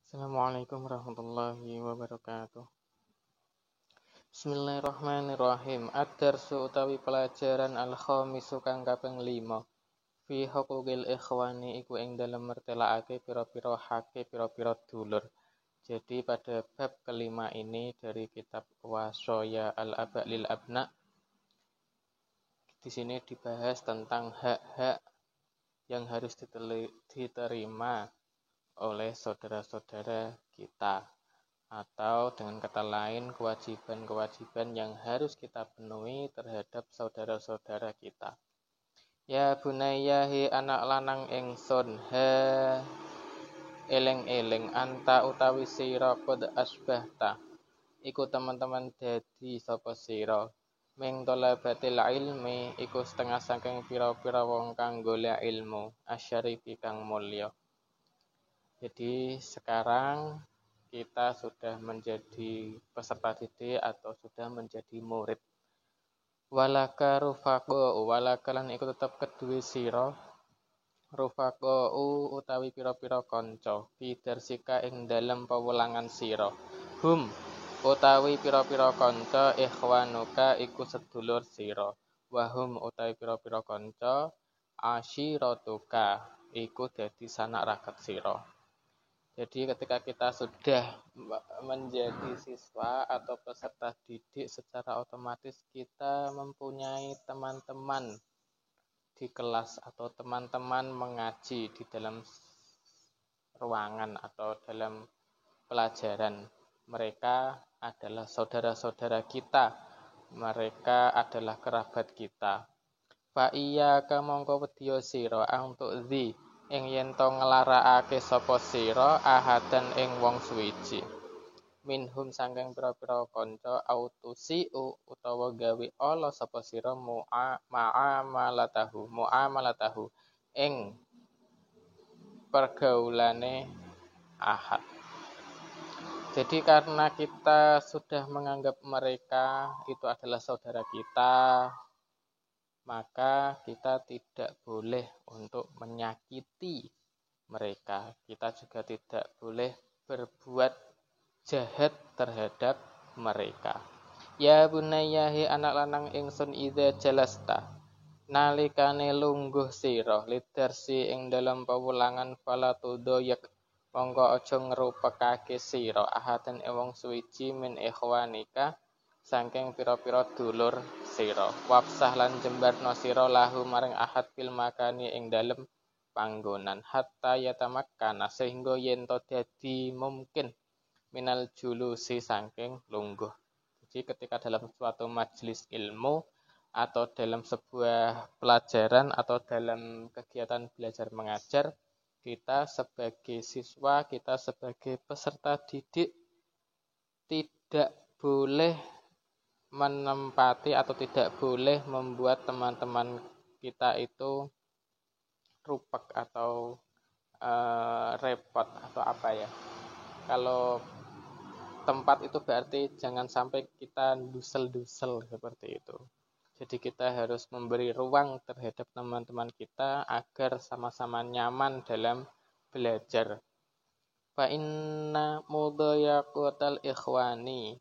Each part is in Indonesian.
Assalamualaikum warahmatullahi wabarakatuh. Bismillahirrahmanirrahim. Ad-darsu utawi pelajaran al-khamisu kang kaping 5. Fi huquqil ikhwani iku ing dalem mertelaake pira-pira hake pira-pira dulur. Jadi pada bab kelima ini dari kitab Wasaya al-Aba lil Abna, di sini dibahas tentang hak-hak yang harus diterima oleh saudara-saudara kita, atau dengan kata lain kewajiban-kewajiban yang harus kita penuhi terhadap saudara-saudara kita. Ya bunayyahi anak lanang ingsun, ha eling-eling anta utawi sira qad asbahta iku teman-teman dadi sapa sira ming talabatil ilmi iku setengah saking pira-pira wong kang golek ilmu asyarifi kang mulya. Jadi sekarang kita sudah menjadi peserta didik atau sudah menjadi murid. Walaka rufaqo, walaka lan iku tetep kedue sira rufaqo utawi pira-pira kanca fidarsika ing dalem pewulangan sira. Hum utawi pira-pira kanca ikhwanuka iku sedulur sira. Wahum utawi pira-pira kanca ashiratuka iku dadi sanak raket sira. Jadi ketika kita sudah menjadi siswa atau peserta didik, secara otomatis kita mempunyai teman-teman di kelas atau teman-teman mengaji di dalam ruangan atau dalam pelajaran. Mereka adalah saudara-saudara kita, mereka adalah kerabat kita. Fa iya ka mongko wedya sira untuk ing yen to nglarakake sapa sira ahadan ing wong suwiji minhum saking pira-pira kanca autusiu utawa gawe ala sapa sira muamalatahu ing pergaulane ahad. Jadi karena kita sudah menganggap mereka itu adalah saudara kita, maka kita tidak boleh untuk menyakiti mereka. Kita juga tidak boleh berbuat jahat terhadap mereka. Ya bunayyahi anak lanang ingsun idza jalasta nalikane lungguh sira lidarsi ing dalam pewulangan fala tudoyak monggo aja ngrupekake sira ahaten wong suwiji min ikhwanika saking pira-pira dulur sira. Wafsah lan jembarno sira lahu maring ahad fil makani ing dalem panggonan hatta yatamakkana sehingga yen to dadi mungkin minal julusi saking lungguh. Jadi ketika dalam suatu majelis ilmu atau dalam sebuah pelajaran atau dalam kegiatan belajar mengajar, kita sebagai siswa, kita sebagai peserta didik tidak boleh menempati atau tidak boleh membuat teman-teman kita itu rupek atau repot atau apa ya. Kalau tempat itu berarti jangan sampai kita dusel-dusel seperti itu. Jadi kita harus memberi ruang terhadap teman-teman kita agar sama-sama nyaman dalam belajar. Fa inna mudayaqatal ikhwani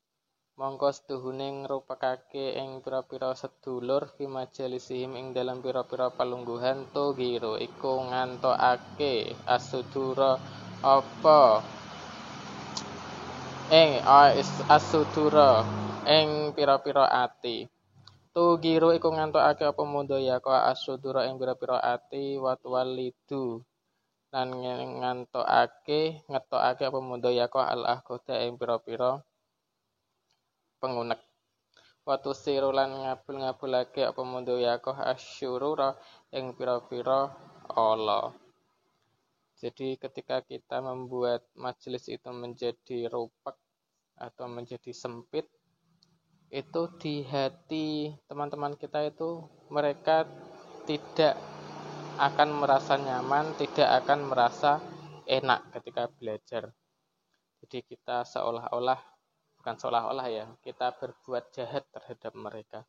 mongko setuhune ngrupekake ing pira-pira sedulur fi majalisihim ing dalam pira-pira palungguhan to giro iku ngantokake asudura apa asudura ing pira-pira ati to giro iku ngantokake apa mudaya ka asudura ing pira-pira ati watwalidu lan ngetokake apa mudaya ka al ahqada ing pira-pira pengunek. Watu siru lan ngabul-ngabulake apa mundhayakoh asyurura ing pira-pira ala. Jadi ketika kita membuat majelis itu menjadi rupek atau menjadi sempit, itu di hati teman-teman kita itu mereka tidak akan merasa nyaman, tidak akan merasa enak ketika belajar. Jadi kita bukan seolah-olah ya, kita berbuat jahat terhadap mereka.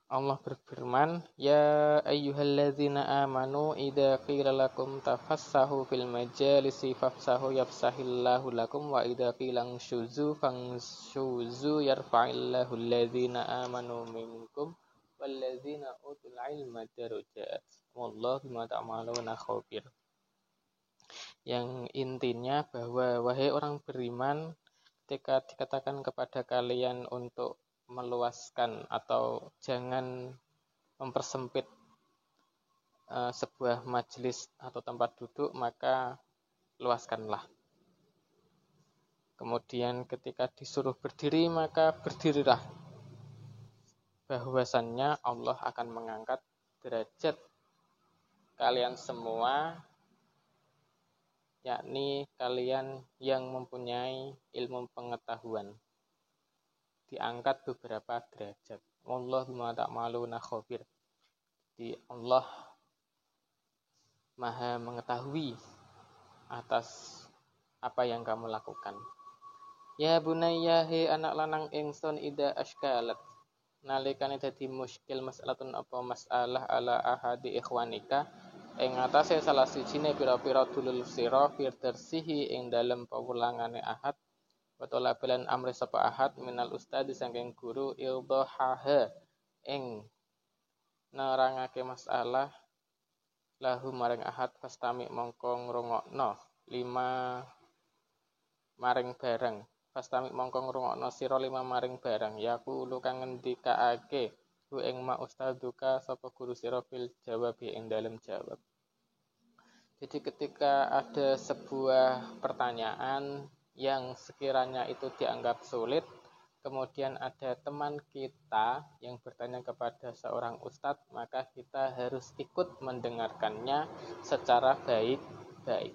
Allah berfirman, "Ya ayyuhalladzina amanu idza qila lakum tafassahu fil majalisi fafsahu yafsahillahu lakum wa idza qila syuzu fanshuzu yarfa'illahu alladzina amanu minkum walladzina utul ilma darajat. Wallahu bima ta'maluna khabir." Yang intinya bahwa wahai orang beriman, ketika dikatakan kepada kalian untuk meluaskan atau jangan mempersempit sebuah majelis atau tempat duduk, maka luaskanlah. Kemudian ketika disuruh berdiri, maka berdirilah. Bahwasannya Allah akan mengangkat derajat kalian semua, yakni kalian yang mempunyai ilmu pengetahuan. Diangkat beberapa derajat. Wallahu bima ta'maluna khabir. Di Allah Maha mengetahui atas apa yang kamu lakukan. Ya bunayya he anak lanang ingsun ida ashkalat. Nalikane dadi muskil mas'alatun apa masalah ala ahadi ikhwanika ing atase salah sijine pira-pira dulur sira firdarsihi ing dalem pawulangane ahad. Watola belan amri sapa ahad minal ustadi saking guru ildohaha ing nerangake masalah lahu maring ahad fastami mongko ngrungokno lima maring bareng fastami mongko ngrungokno sira lima maring bareng yaku lu kang ngendikaake hu ing ma ustaduka sapa guru sira fil jawab ing dalem jawab. Jadi ketika ada sebuah pertanyaan yang sekiranya itu dianggap sulit, kemudian ada teman kita yang bertanya kepada seorang ustadz, maka kita harus ikut mendengarkannya secara baik-baik.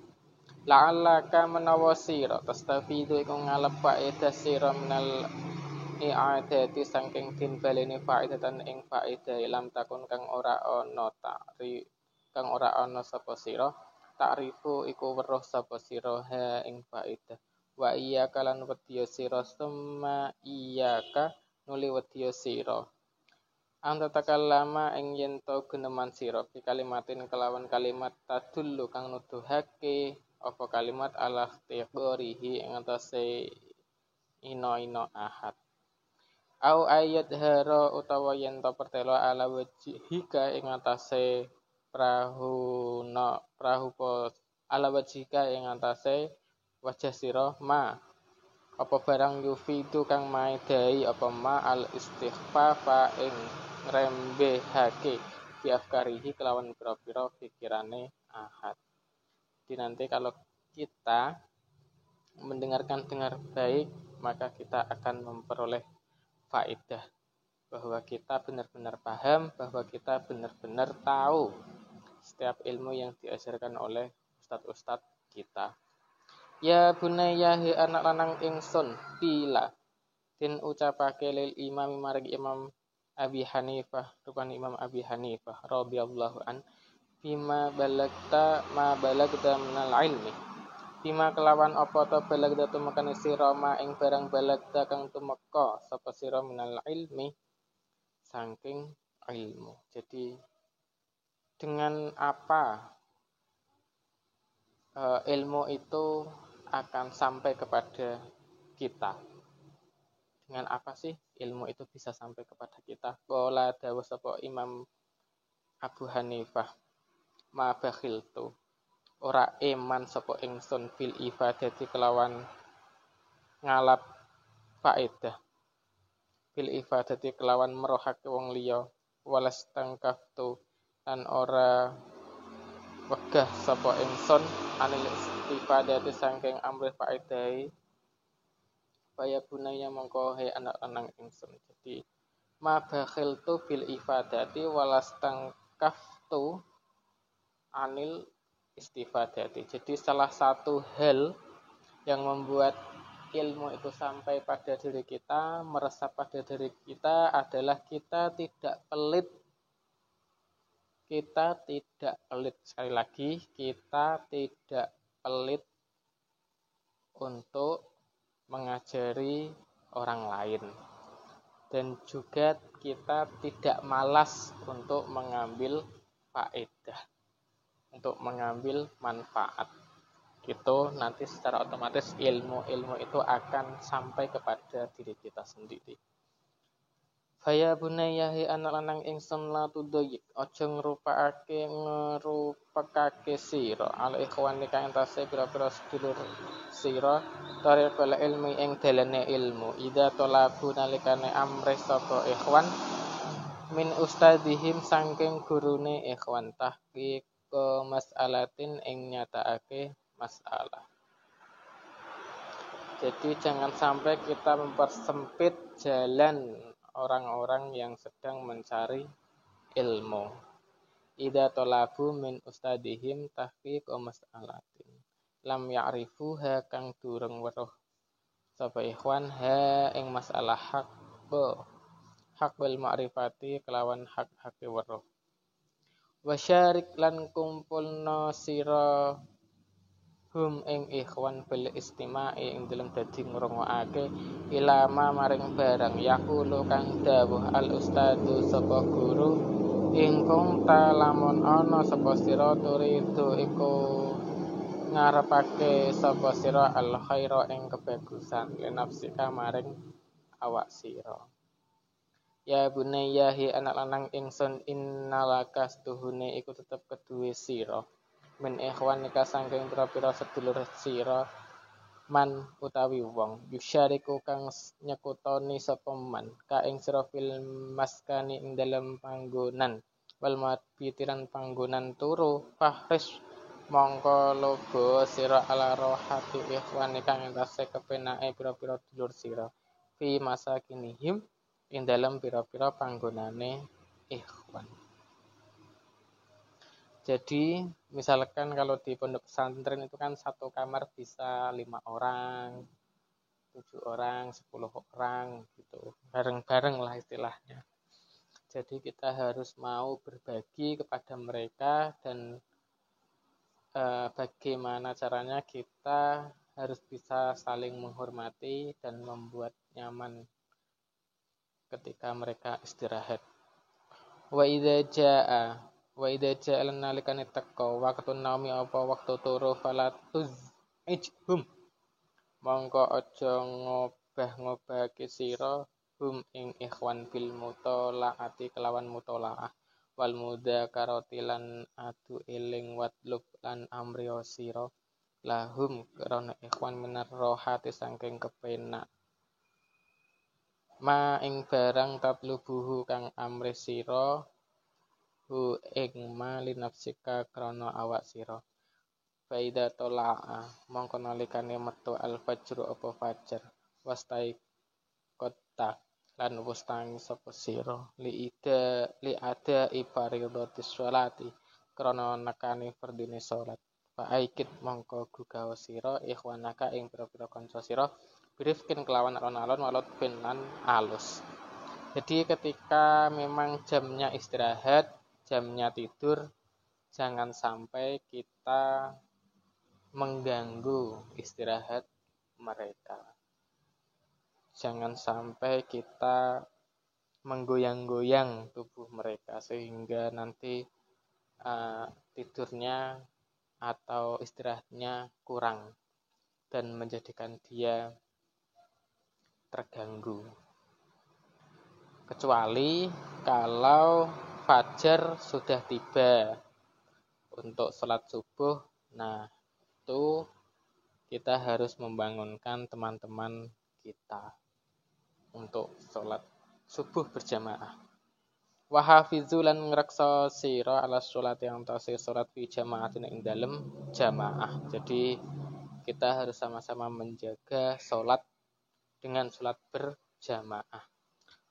La'allaka menawa sira tastafidu iku ngalep faedah sira minal i'adati saking din baleni faedatan ing faedah lam takun kang ora ana sapa sira ta'rifu iku weruh sapa sira ha ing faedah. Wa iyyaka lan wedya sira summa iyyaka nuli wedya sira anta takallama ing yen to guneman sira bi kalimatin kelawan kalimat tadullu kang nuduhake apa kalimat ala ikhtiqarihi ing atase ina ahad au ayat hara utawa yen to pertelo ala wajhika ing atase prahu ala wajhika ing atase wajah sira ma apa barang yufidu kang maedai apa ma al istighfafa ing ngrembehake bi afkarihi kelawan pira-pira pikirane ahad. Jadi nanti kalau kita mendengarkan dengar baik, maka kita akan memperoleh faedah bahwa kita benar-benar paham, bahwa kita benar-benar tahu setiap ilmu yang diajarkan oleh ustadz-ustadz kita. Ya bunayya he anak lanang ingsun bila den ucapake lil imam maring Imam Abi Hanifah rupane Imam Abi Hanifah radhiyallahu an bima balagta ma balagta minal ilmi bima kelawan apa ta balagta tumekane sira ma ing barang balagta kang tumeka sapa sira minal ilmi saking ilmu. Jadi dengan apa ilmu itu akan sampai kepada kita. Dengan apa sih ilmu itu bisa sampai kepada kita? Qala dawuh sapa Imam Abu Hanifah, ma bakhiltu. Ora eman sapa ingsun fil ifadati kelawan ngalap faedah. Fil ifadati kelawan merohake wong liya, walas tangkaftu lan ora wegah sapa ingsun anil istifadati saking amrih faedai kaya bunaya mongko he anak lanang ingsun. Jadi ma bakhiltu bil ifadati walastangkaftu anil istifadati. Jadi salah satu hal yang membuat ilmu itu sampai pada diri kita, meresap pada diri kita adalah kita tidak pelit. Kita tidak pelit, sekali lagi kita tidak pelit untuk mengajari orang lain. dan juga kita tidak malas untuk mengambil faedah, untuk mengambil manfaat. Itu nanti secara otomatis ilmu-ilmu itu akan sampai kepada diri kita sendiri. Faya bunayyahi anak lanang ingsun la tudoyik aja ngrupakake sira al ikhwan kang entase pira-pira sedulur sira tariqul ilmi ing dalane ilmu ida tolabu nalikane amrih sapa ikhwan min ustadihim saking gurune ikhwan tahqiq mas'alatin ing nyatakake masalah. Jadi jangan sampai kita mempersempit jalan orang-orang yang sedang mencari ilmu. Idza talabu min ustadihim tahqiq mas'alatin. Lam ya'rifuha kang durung weruh sapa ikhwan ha ing masalah hak bil ma'rifati kelawan hak weruh. Wasyarik lan kumpulna sira hum ing ikhwan bil istima'i ing dalem dadi ngrungokake ilama maring barang yaqulu kang dawuh al ustadu sapa guru ingkung ta lamun ana sapa sira turidu iku ngarepake sapa sira al khaira ing kebagusan linafsika maring awak sira. Ya bunayyahi anak lanang ingsun innalaka stuhune iku tetep keduwe sira min ikhwanika saking pira-pira sedulur sira man utawi wong yusyariku kang nyekutoni sapa man ka ing sira fil maskani ing dalem panggonan wal mabitiran panggonan turu fahris mongko logo sira ala rohati ikhwanika ing tase kepenake pira-pira dulur sira fi masakinihim ing dalem pira-pira panggonane ikhwan. Jadi misalkan kalau di pondok pesantren itu kan satu kamar bisa 5 orang, 7 orang, 10 orang gitu. Bareng-bareng lah istilahnya. Jadi kita harus mau berbagi kepada mereka dan bagaimana caranya kita harus bisa saling menghormati dan membuat nyaman ketika mereka istirahat. Wa idza ja'a nalikane teka waktu naumi apa waktu turu falatuz ijhum mongko aja ngobah-ngobahake sira hum ing ikhwan bil mutalaati kelawan mutalaah wal mudzakarati lan adu eling watlub lan amriya sira lahum karena ikhwan minar rohati saking kepenak ma ing barang tatlubuhu kang amrih sira hu ing ma linafsika krana awak sira faida tolaa mongko nalikane metu al fajru apa fajar wastai kota lan wis tangi sapa sira li ada ibaridhatis sholati krana nekani fardine salat fa aikit mongko gugawa sira ikhwanaka ing pira-pira kanca sira birifkin kelawan alon-alon walot bin lan alus. Jadi ketika memang jamnya istirahat, jamnya tidur, jangan sampai kita mengganggu istirahat mereka. Jangan sampai kita menggoyang-goyang tubuh mereka sehingga nanti tidurnya atau istirahatnya kurang dan menjadikan dia terganggu. Kecuali kalau fajar sudah tiba untuk sholat subuh, nah itu kita harus membangunkan teman-teman kita untuk sholat subuh berjamaah. Wahafizu lan ngreksa sira ala sholat yang tasih sholat fi jamaatin ing dalem jamaah. Jadi kita harus sama-sama menjaga sholat dengan sholat berjamaah.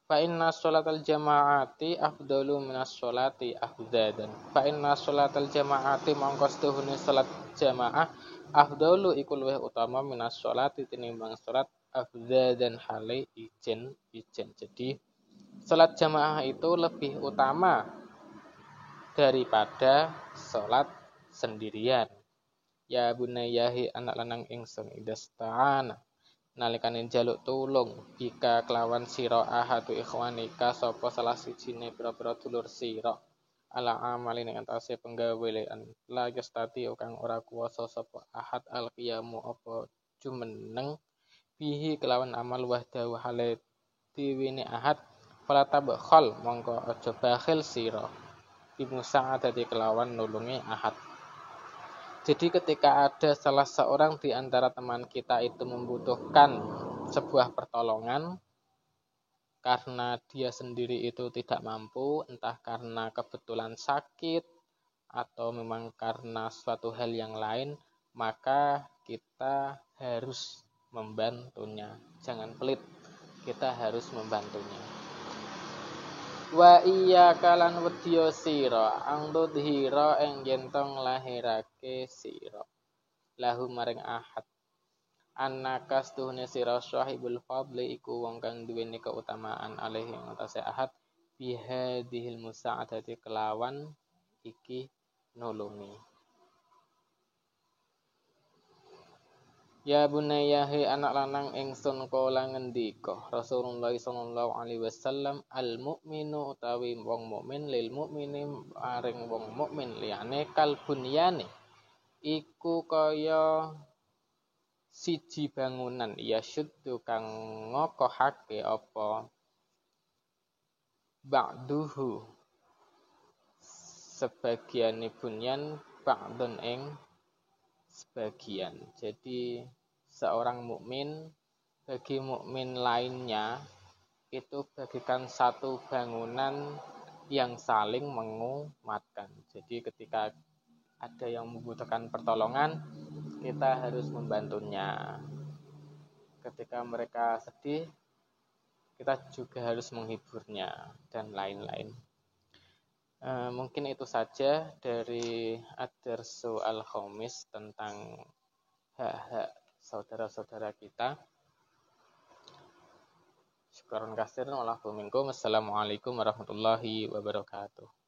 Fa inna sholatal jamaati afdalu minas sholati afdadan. Fa inna sholatal jamaati mongko setuhune sholat jamaah afdalu iku luwih utama minas sholati tinimbang sholat afdadan hale ijen. Jadi sholat jamaah itu lebih utama daripada sholat sendirian. Ya bunayyahi anak lanang ingsun idasta'ana nalikane njaluk tulung bika kelawan sira ahadu ikhwanika sapa salah sijine pira-pira dulur sira ala amali ing atase penggawean la yastati kang ora kuwasa sapa ahad alqiyamu apa jumeneng bihi kelawan amal wahdahu hale diwene ahad fala tabkhal mongko aja bakhil sira bimusa'adati kelawan nulungi ahad. Jadi ketika ada salah seorang di antara teman kita itu membutuhkan sebuah pertolongan karena dia sendiri itu tidak mampu, entah karena kebetulan sakit atau memang karena suatu hal yang lain, maka kita harus membantunya. Jangan pelit, kita harus membantunya. Wa iyyaka lan wedya sira angdudhira ing yen tong lahirake sira lahu maring ahad annaka stuhune sira sahibul fadli iku wong kang duweni keutamaan alaihi ing atase ahad bihadhil musa'adati kelawan iki nulungi. Ya bunayya he anak lanang ingsun kala ngendika Rasulullah sallallahu alaihi wasallam al mukminu utawi wong mukmin lil mukmini maring wong mukmin liyane kal bunyane iku kaya siji bangunan ya syuddu kang ngokohake apa ba'duhu sebagiane bunyan ba'dun ing sebagian. Jadi seorang mukmin bagi mukmin lainnya itu bagikan satu bangunan yang saling menguatkan. Jadi ketika ada yang membutuhkan pertolongan, kita harus membantunya. Ketika mereka sedih, kita juga harus menghiburnya dan lain-lain. Mungkin itu saja dari ad-darsu al-khamis tentang hak-hak saudara-saudara kita. Syukran katsiran wallahu minkum. Assalamualaikum warahmatullahi wabarakatuh.